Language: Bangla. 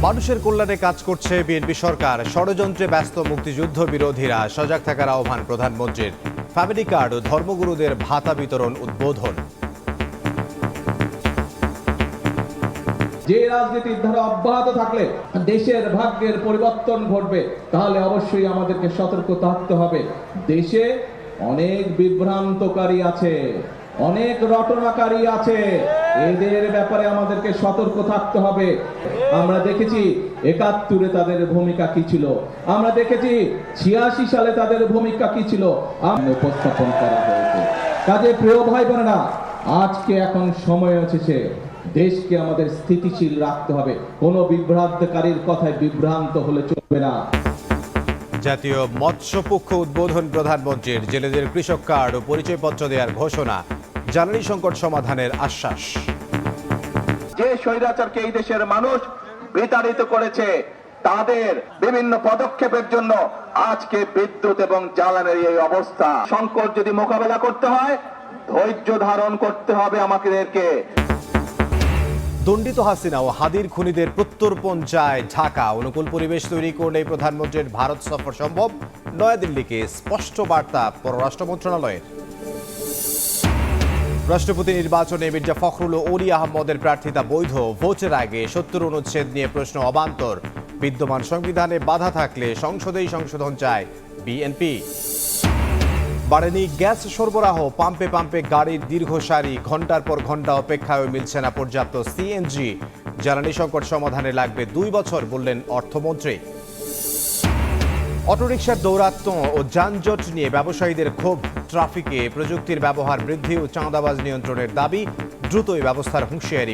মানুষের কল্যাণে কাজ করছে বিএনপি সরকার। ষড়যন্ত্রে ব্যস্ত মুক্তিযুদ্ধ বিরোধীরা সজাগ থাকার আহ্বান প্রধানমন্ত্রীর। ফ্যামিলি কার্ড ও ধর্মগুরুদের ভাতা বিতরণ উদ্বোধন। যে রাজনীতির ধারা অব্যাহত থাকলে দেশের ভাগ্যের পরিবর্তন ঘটবে, তাহলে অবশ্যই আমাদেরকে সতর্ক থাকতে হবে। দেশে অনেক বিভ্রান্তকারী আছে, অনেক রটনাকারী আছে, এদের ব্যাপারে আমাদেরকে সতর্ক থাকতে হবে। আমরা দেখেছি ৭১-এ তাদের ভূমিকা কি ছিল, আমরা দেখেছি ৮৬ সালে তাদের ভূমিকা কি ছিল, উপস্থাপন করা হয়েছে। কাজে প্রিয় ভাই বোনেরা, আজকে এখন সময় এসেছে দেশকে আমাদের স্থিতিশীল রাখতে হবে। কোনো বিভ্রান্তকারীর কথায় বিভ্রান্ত হলে চলবে না। জাতীয় মৎস্যপক্ষ উদ্বোধন প্রধানমন্ত্রীর। জেলেদের কৃষক কার্ড ও পরিচয়পত্র দেওয়ার ঘোষণা। জ্বালানি সংকট সমাধানের আশ্বাস। যে স্বৈরাচারকে এই দেশের মানুষ বিতাড়িত করেছে, তাদের বিভিন্ন পদক্ষেপের জন্য আজকে বিদ্যুৎ এবং জ্বালানির এই অবস্থা। সংকট যদি মোকাবেলা করতে হয়, ধৈর্য ধারণ করতে হবে আমাদেরকে। দণ্ডিত হাসিনা ও হাদির খুনিদের প্রত্যর্পণ চায় ঢাকা। অনুকূল পরিবেশ তৈরি করলেই প্রধানমন্ত্রীর ভারত সফর সম্ভব। নয়াদিল্লিকে স্পষ্ট বার্তা পররাষ্ট্র মন্ত্রণালয়ের। রাষ্ট্রপতি নির্বাচনে মির্জা ফখরুল ও অলি আহমদের প্রার্থিতা বৈধ। ভোটের আগে ৭০ অনুচ্ছেদ নিয়ে প্রশ্ন অবান্তর। বিদ্যমান সংবিধানে বাধা থাকলে সংসদেই সংশোধন চায় বিএনপি। বাড়েনি গ্যাস সরবরাহ। পাম্পে পাম্পে গাড়ির দীর্ঘ সারি। ঘন্টার পর ঘন্টা অপেক্ষায় মিলছে না পর্যাপ্ত সিএনজি। জ্বালানি সংকট সমাধানে লাগবে ২ বছর বললেন অর্থমন্ত্রী। অটোরিকশার দৌরাত্ম্য ও যানজট নিয়ে ব্যবসায়ীদের ক্ষোভ। ট্রাফিকে প্রযুক্তির ব্যবহার বৃদ্ধি ও চাঁদাবাজ নিয়ন্ত্রণের দাবি। দ্রুতই ব্যবস্থার হুঁশিয়ারি